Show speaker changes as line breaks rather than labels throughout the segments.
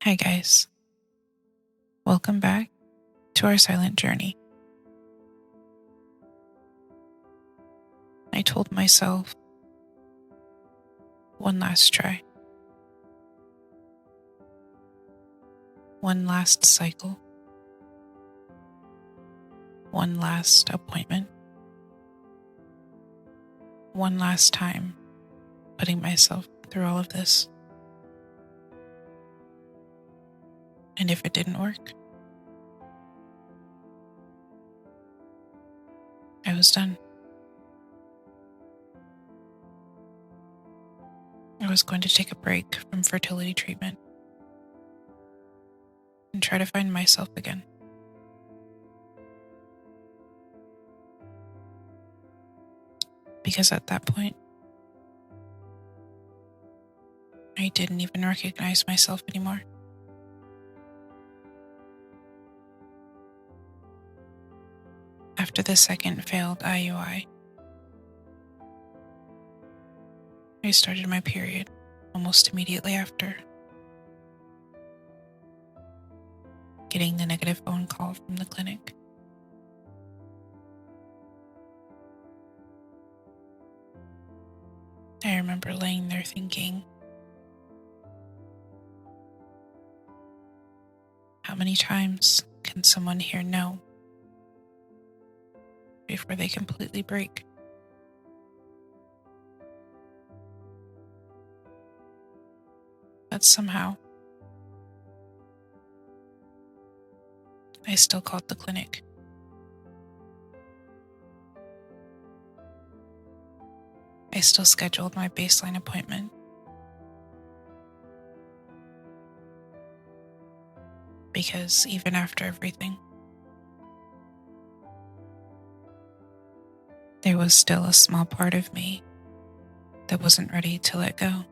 Hi, guys. Welcome back to our silent journey. I told myself one last try, one last cycle, one last appointment, one last time putting myself through all of this. And if it didn't work, I was done. I was going to take a break from fertility treatment and try to find myself again. Because at that point, I didn't even recognize myself anymore. After the second failed IUI, I started my period almost immediately after, getting the negative phone call from the clinic. I remember laying there thinking, how many times can someone hear no before they completely break? But somehow, I still called the clinic. I still scheduled my baseline appointment. Because even after everything, there was still a small part of me that wasn't ready to let go.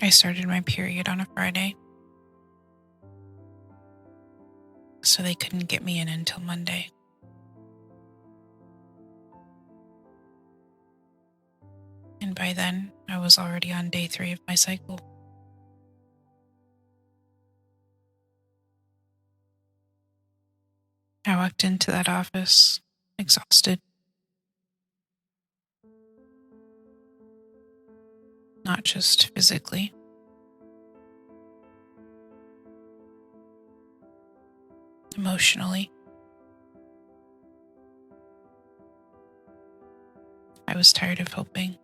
I started my period on a Friday, so they couldn't get me in until Monday. And by then, I was already on day 3 of my cycle. I walked into that office, exhausted. Not just physically, emotionally. I was tired of hoping,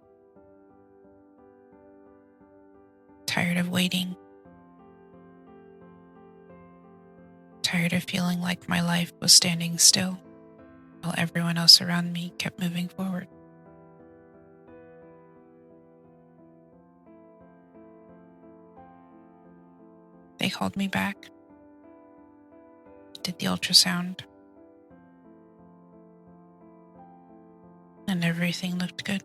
tired of waiting, tired of feeling like my life was standing still while everyone else around me kept moving forward. They called me back, did the ultrasound, and everything looked good.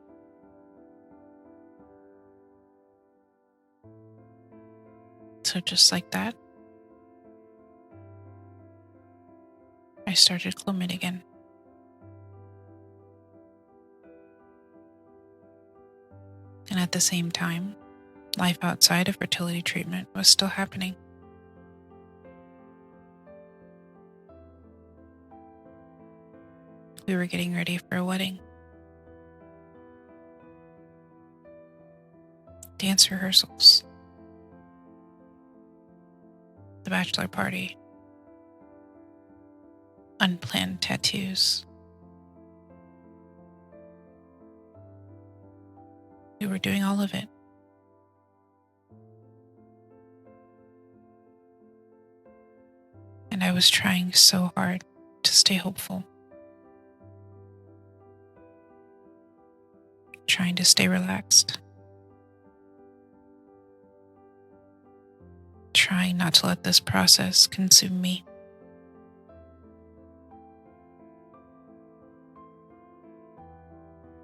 So just like that, I started Clomid again. And at the same time, life outside of fertility treatment was still happening. We were getting ready for a wedding. Dance rehearsals. The bachelor party. Unplanned tattoos. We were doing all of it. And I was trying so hard to stay hopeful. Trying to stay relaxed. Trying not to let this process consume me.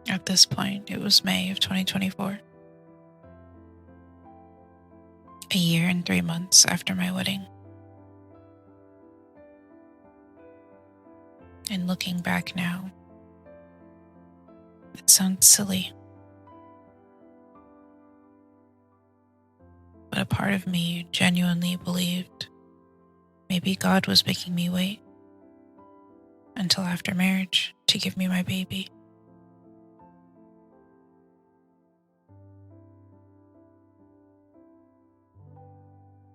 At this point, it was May of 2024. A year and 3 months after my wedding. And looking back now, it sounds silly, but a part of me genuinely believed maybe God was making me wait until after marriage to give me my baby.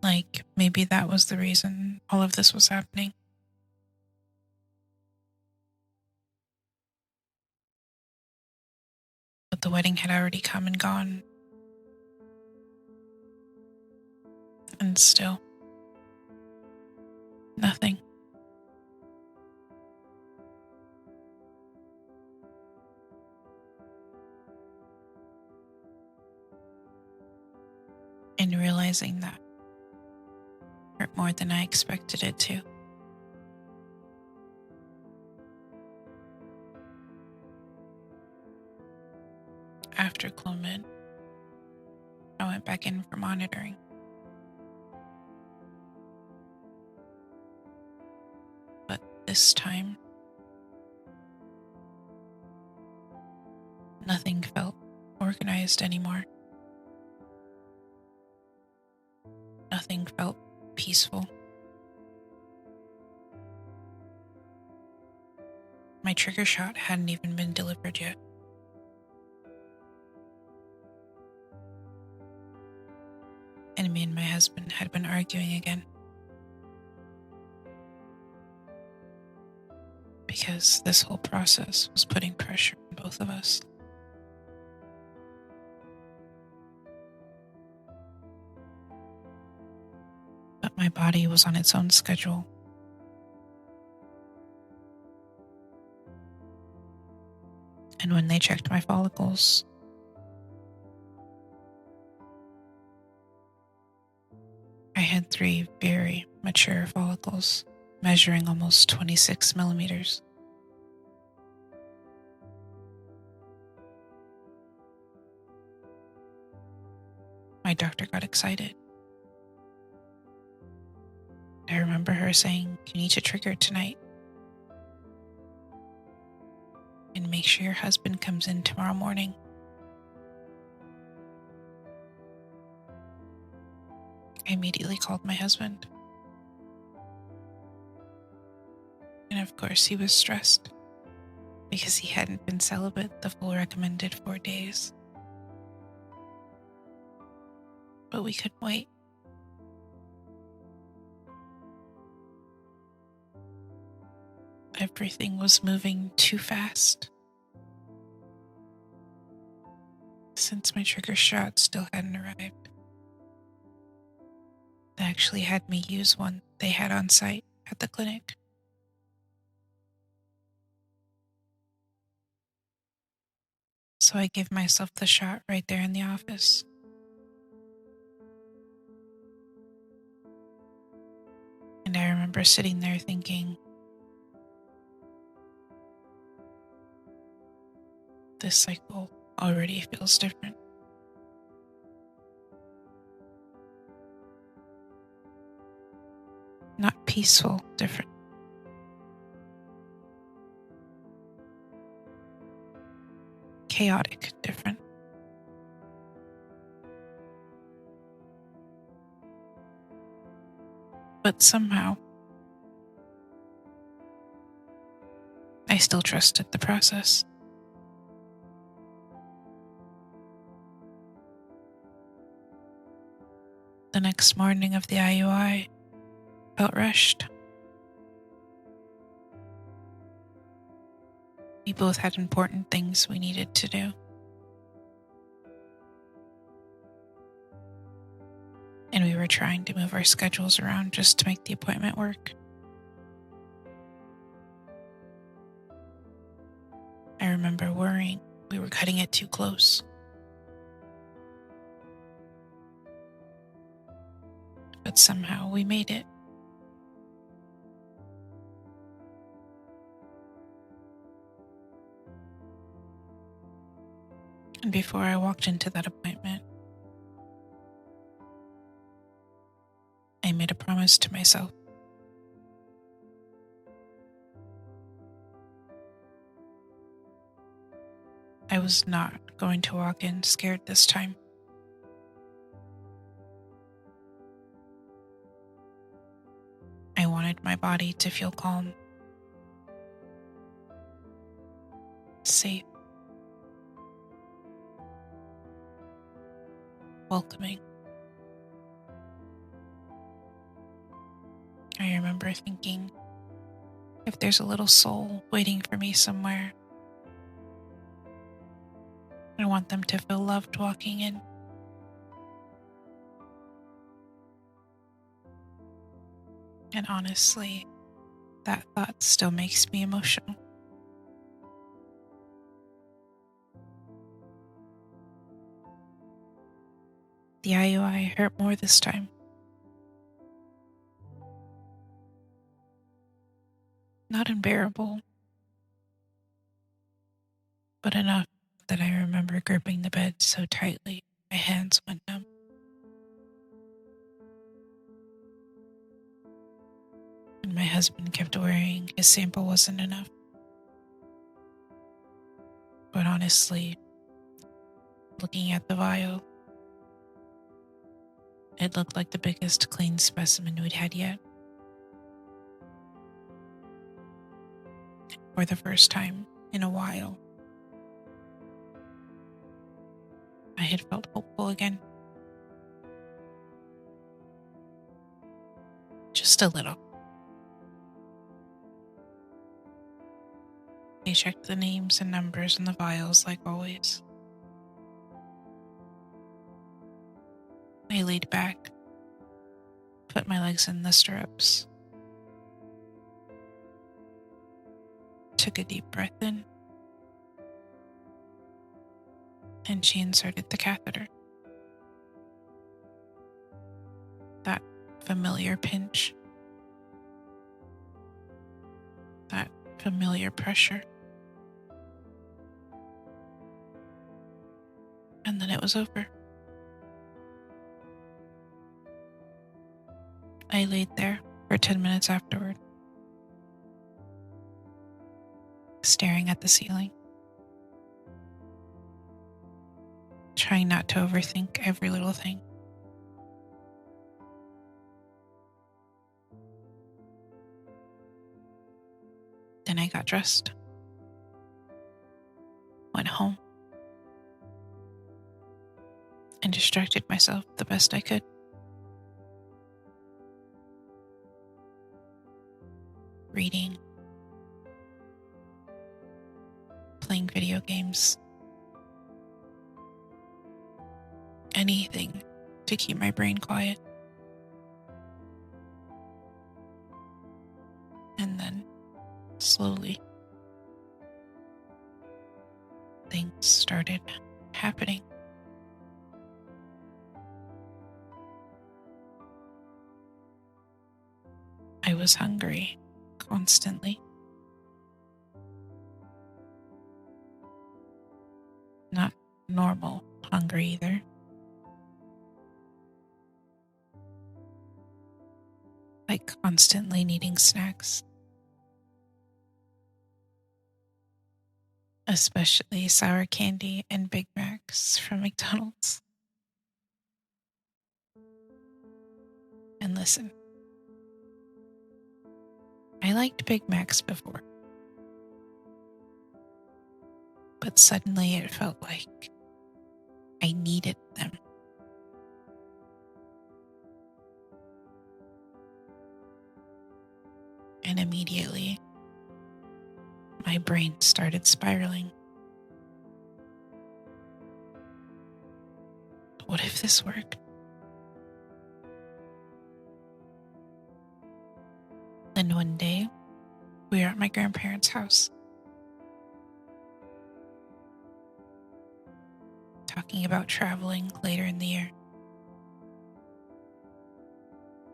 Like, maybe that was the reason all of this was happening. But the wedding had already come and gone, and still, nothing. And realizing that hurt more than I expected it to. After Clomid, I went back in for monitoring. But this time, nothing felt organized anymore. Nothing felt peaceful. My trigger shot hadn't even been delivered yet. And me and my husband had been arguing again. Because this whole process was putting pressure on both of us. But my body was on its own schedule. And when they checked my follicles, I had 3 very mature follicles, measuring almost 26 millimeters. My doctor got excited. I remember her saying, "You need to trigger tonight. And make sure your husband comes in tomorrow morning." I immediately called my husband. And of course, he was stressed because he hadn't been celibate the full recommended 4 days. But we couldn't wait. Everything was moving too fast. Since my trigger shot still hadn't arrived, they actually had me use one they had on site at the clinic. So I gave myself the shot right there in the office. And I remember sitting there thinking, this cycle already feels different. Not peaceful, different. Chaotic, different. But somehow, I still trusted the process. The next morning of the IUI felt rushed. We both had important things we needed to do. And we were trying to move our schedules around just to make the appointment work. I remember worrying we were cutting it too close. But somehow we made it. And before I walked into that appointment, I made a promise to myself. I was not going to walk in scared this time. wanted my body to feel calm, safe, welcoming. I remember thinking, if there's a little soul waiting for me somewhere, I want them to feel loved walking in. And honestly, that thought still makes me emotional. The IUI hurt more this time. Not unbearable, but enough that I remember gripping the bed so tightly my hands went numb. And my husband kept worrying his sample wasn't enough. But honestly, looking at the vial, it looked like the biggest clean specimen we'd had yet. For the first time in a while, I had felt hopeful again. Just a little. I checked the names and numbers in the vials like always. I laid back, put my legs in the stirrups, took a deep breath in, and she inserted the catheter. That familiar pinch, that familiar pressure. And then it was over. I laid there for 10 minutes afterward, staring at the ceiling, trying not to overthink every little thing. Then I got dressed, went home, and distracted myself the best I could. Reading, playing video games, anything to keep my brain quiet. And then, slowly, things started happening. I was hungry constantly. Not normal hungry either. Like constantly needing snacks. Especially sour candy and Big Macs from McDonald's. And listen, I liked Big Macs before, but suddenly it felt like I needed them. And immediately, my brain started spiraling. What if this worked? Then one day, we were at my grandparents' house, talking about traveling later in the year.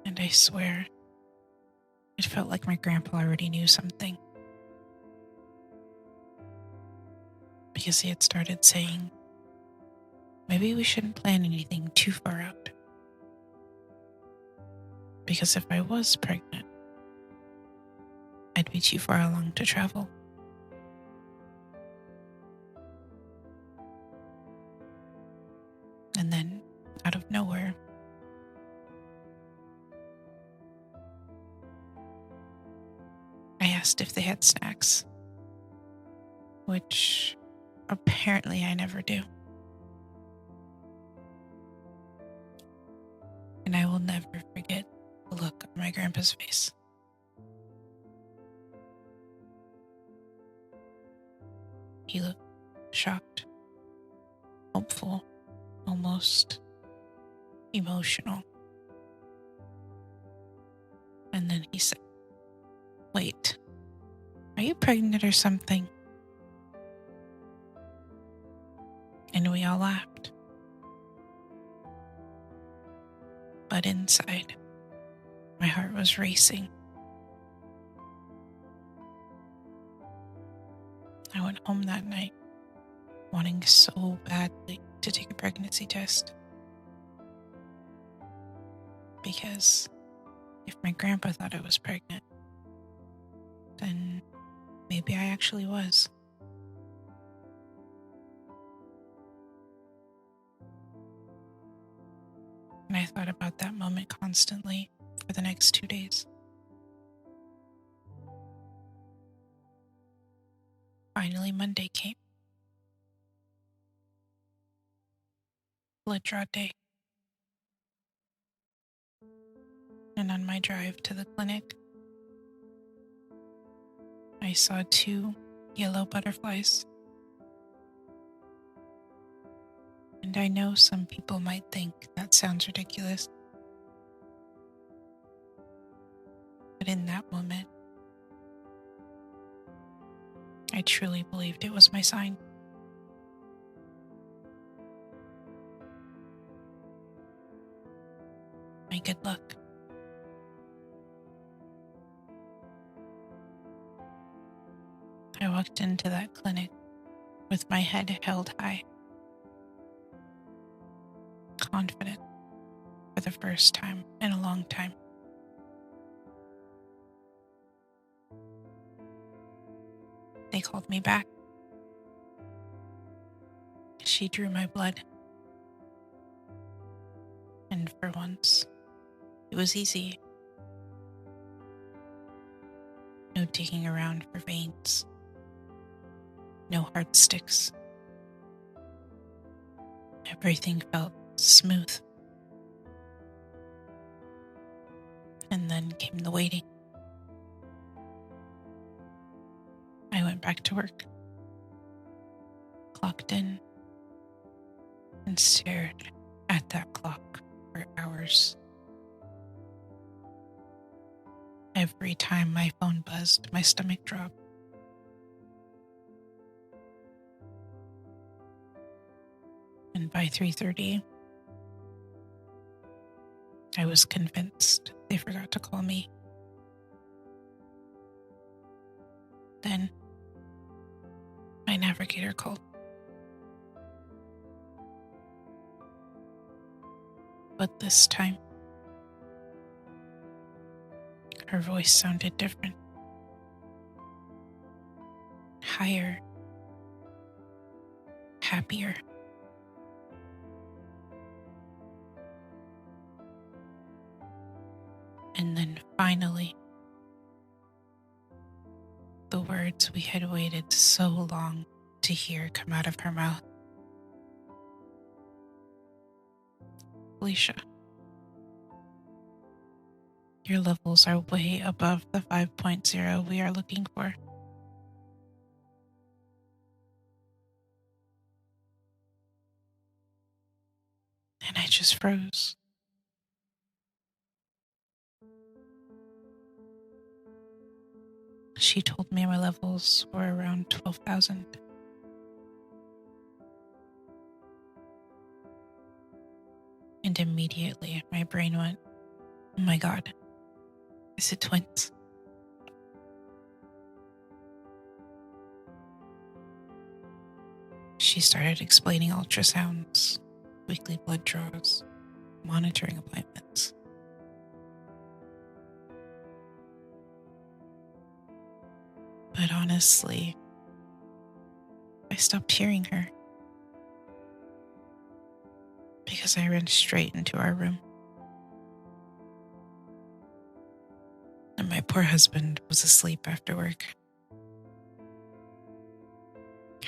And I swear, it felt like my grandpa already knew something. Because he had started saying, maybe we shouldn't plan anything too far out. Because if I was pregnant, I'd be too far along to travel. And then, out of nowhere, asked if they had snacks, which apparently I never do. And I will never forget the look on my grandpa's face. He looked shocked, hopeful, almost emotional. And then he said, "Wait, are you pregnant or something?" And we all laughed. But inside, my heart was racing. I went home that night, wanting so badly to take a pregnancy test. Because if my grandpa thought I was pregnant, then maybe I actually was. And I thought about that moment constantly for the next 2 days. Finally, Monday came. Blood draw day. And on my drive to the clinic, I saw 2 yellow butterflies. And I know some people might think that sounds ridiculous. But in that moment, I truly believed it was my sign. My good luck. I walked into that clinic with my head held high, confident for the first time in a long time. They called me back. She drew my blood. And for once, it was easy. No digging around for veins. No hard sticks. Everything felt smooth. And then came the waiting. I went back to work, clocked in, and stared at that clock for hours. Every time my phone buzzed, my stomach dropped. And by 3:30, I was convinced they forgot to call me. Then, my navigator called. But this time, her voice sounded different. Higher. Happier. And then finally, the words we had waited so long to hear come out of her mouth. "Felicia, your levels are way above the 5.0 we are looking for." And I just froze. She told me my levels were around 12,000. And immediately my brain went, "Oh my God, is it twins?" She started explaining ultrasounds, weekly blood draws, monitoring appointments. But honestly, I stopped hearing her because I ran straight into our room. And my poor husband was asleep after work.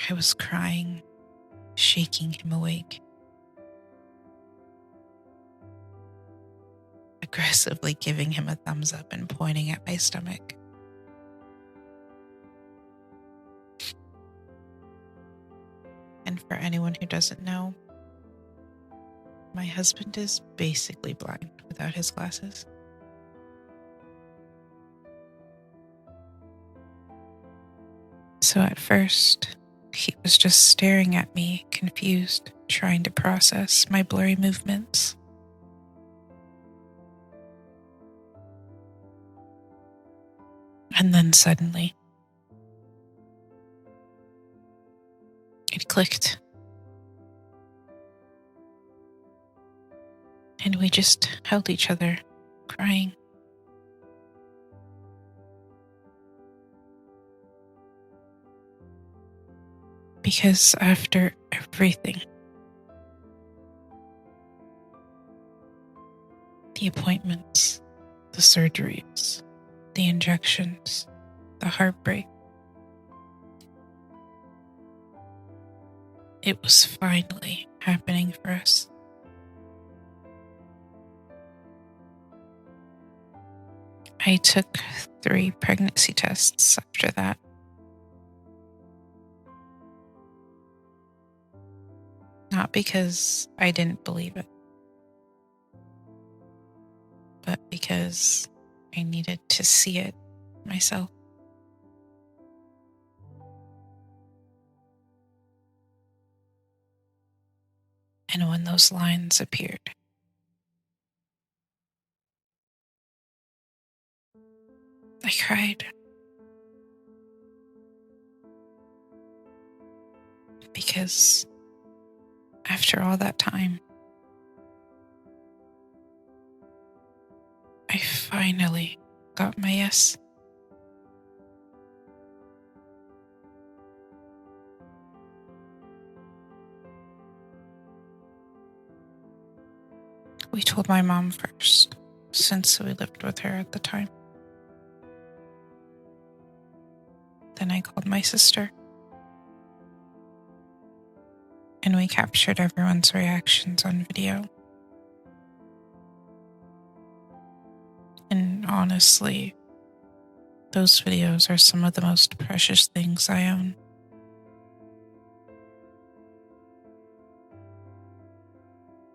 I was crying, shaking him awake, aggressively giving him a thumbs up and pointing at my stomach. And for anyone who doesn't know, my husband is basically blind without his glasses. So at first, he was just staring at me, confused, trying to process my blurry movements. And then suddenly, it clicked. And we just held each other, crying. Because after everything, the appointments, the surgeries, the injections, the heartbreak, it was finally happening for us. I took 3 pregnancy tests after that. Not because I didn't believe it, but because I needed to see it myself. And when those lines appeared, I cried. Because after all that time, I finally got my yes. We told my mom first, since we lived with her at the time. Then I called my sister. And we captured everyone's reactions on video. And honestly, those videos are some of the most precious things I own.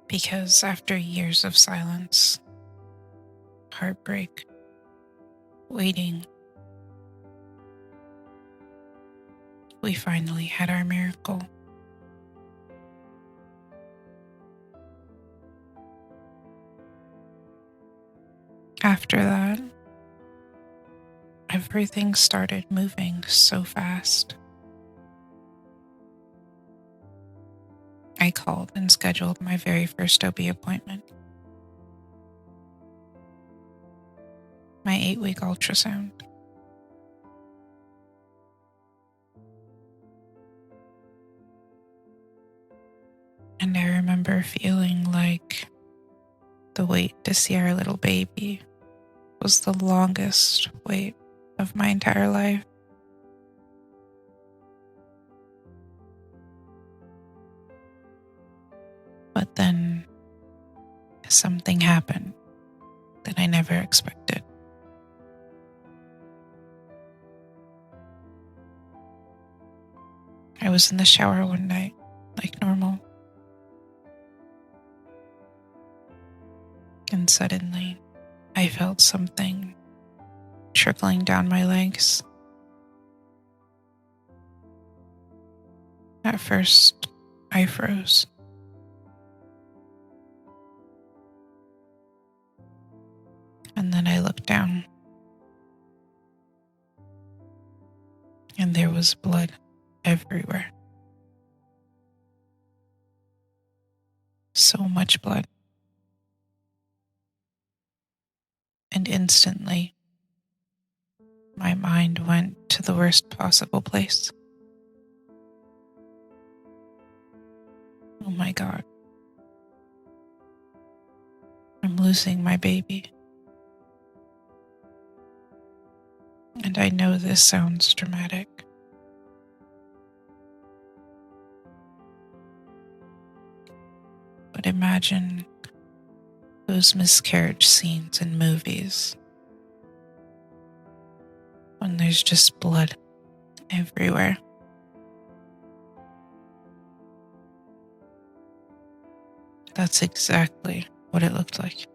Because after years of silence, heartbreak, waiting, we finally had our miracle. After that, everything started moving so fast. I called and scheduled my very first OB appointment. My 8-week ultrasound. And I remember feeling like the wait to see our little baby was the longest wait of my entire life. But then something happened that I never expected. I was in the shower one night, like normal. And suddenly, I felt something trickling down my legs. At first, I froze. And then I looked down. And there was blood everywhere. So much blood. And instantly, my mind went to the worst possible place. Oh my God. I'm losing my baby. And I know this sounds dramatic, but imagine those miscarriage scenes in movies when there's just blood everywhere. That's exactly what it looked like.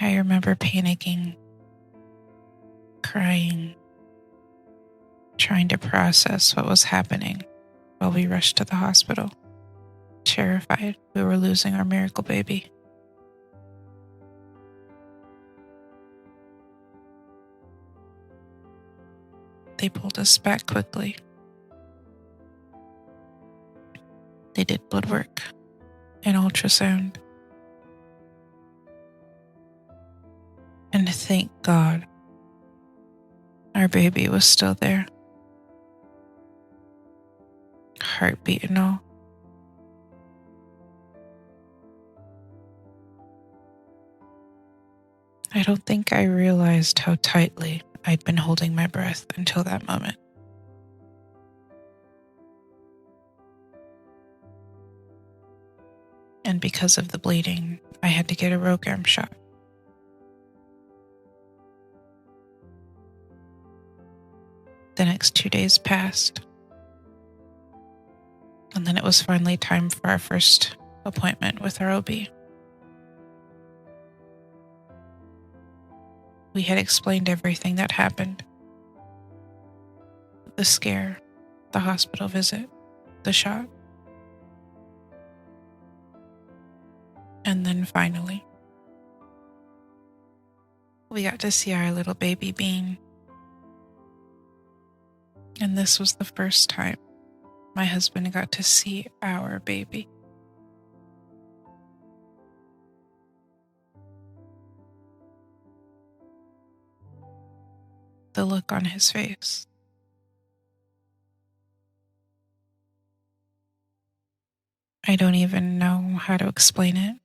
I remember panicking, crying, trying to process what was happening while we rushed to the hospital, terrified we were losing our miracle baby. They pulled us back quickly. They did blood work and ultrasound. And thank God, our baby was still there. Heartbeat and all. I don't think I realized how tightly I'd been holding my breath until that moment. And because of the bleeding, I had to get a ROGAM shot. The next 2 days passed, and then it was finally time for our first appointment with our OB. We had explained everything that happened: the scare, the hospital visit, the shot. And then finally, we got to see our little baby Bean. And this was the first time my husband got to see our baby. The look on his face. I don't even know how to explain it.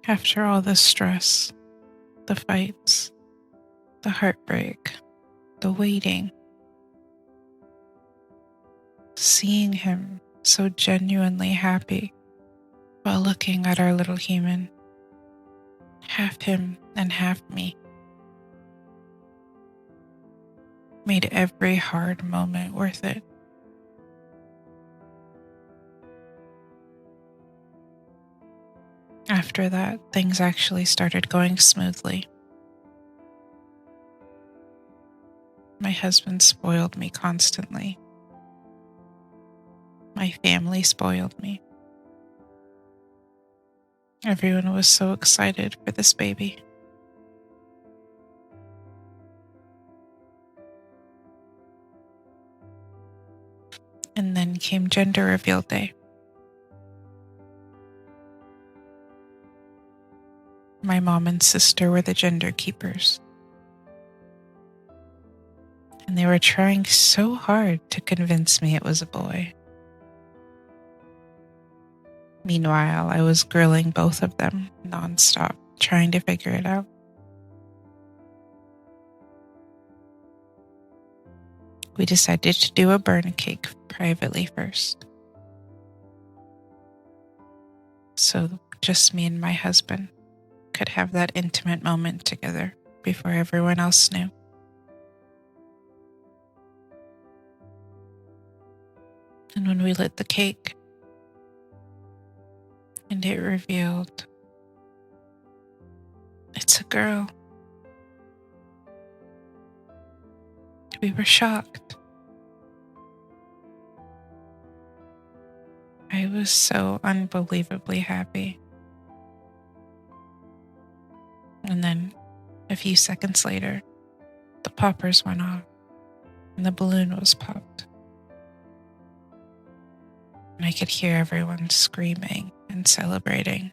After all the stress, the fights, the heartbreak, the waiting, seeing him so genuinely happy while looking at our little human, half him and half me, made every hard moment worth it. After that, things actually started going smoothly. My husband spoiled me constantly. My family spoiled me. Everyone was so excited for this baby. And then came gender reveal day. My mom and sister were the gender keepers. And they were trying so hard to convince me it was a boy. Meanwhile, I was grilling both of them nonstop, trying to figure it out. We decided to do a burn cake privately first. So just me and my husband could have that intimate moment together before everyone else knew. And when we lit the cake and it revealed it's a girl, we were shocked. I was so unbelievably happy. And then a few seconds later, the poppers went off and the balloon was popped. And I could hear everyone screaming and celebrating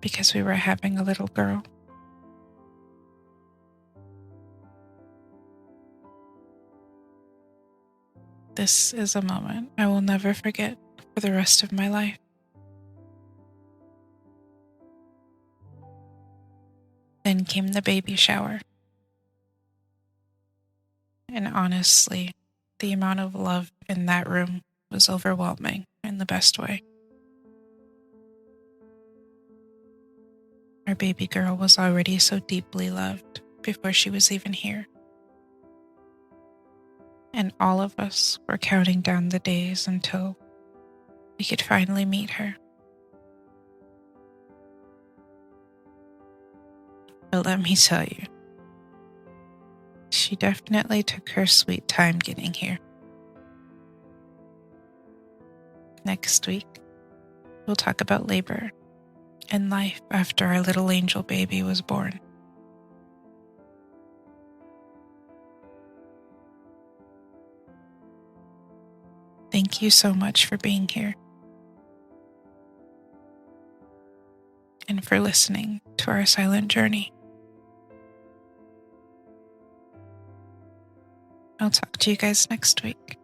because we were having a little girl. This is a moment I will never forget for the rest of my life. Then came the baby shower. And honestly, the amount of love in that room was overwhelming in the best way. Our baby girl was already so deeply loved before she was even here. And all of us were counting down the days until we could finally meet her. But let me tell you, she definitely took her sweet time getting here. Next week, we'll talk about labor and life after our little angel baby was born. Thank you so much for being here and for listening to our silent journey. I'll talk to you guys next week.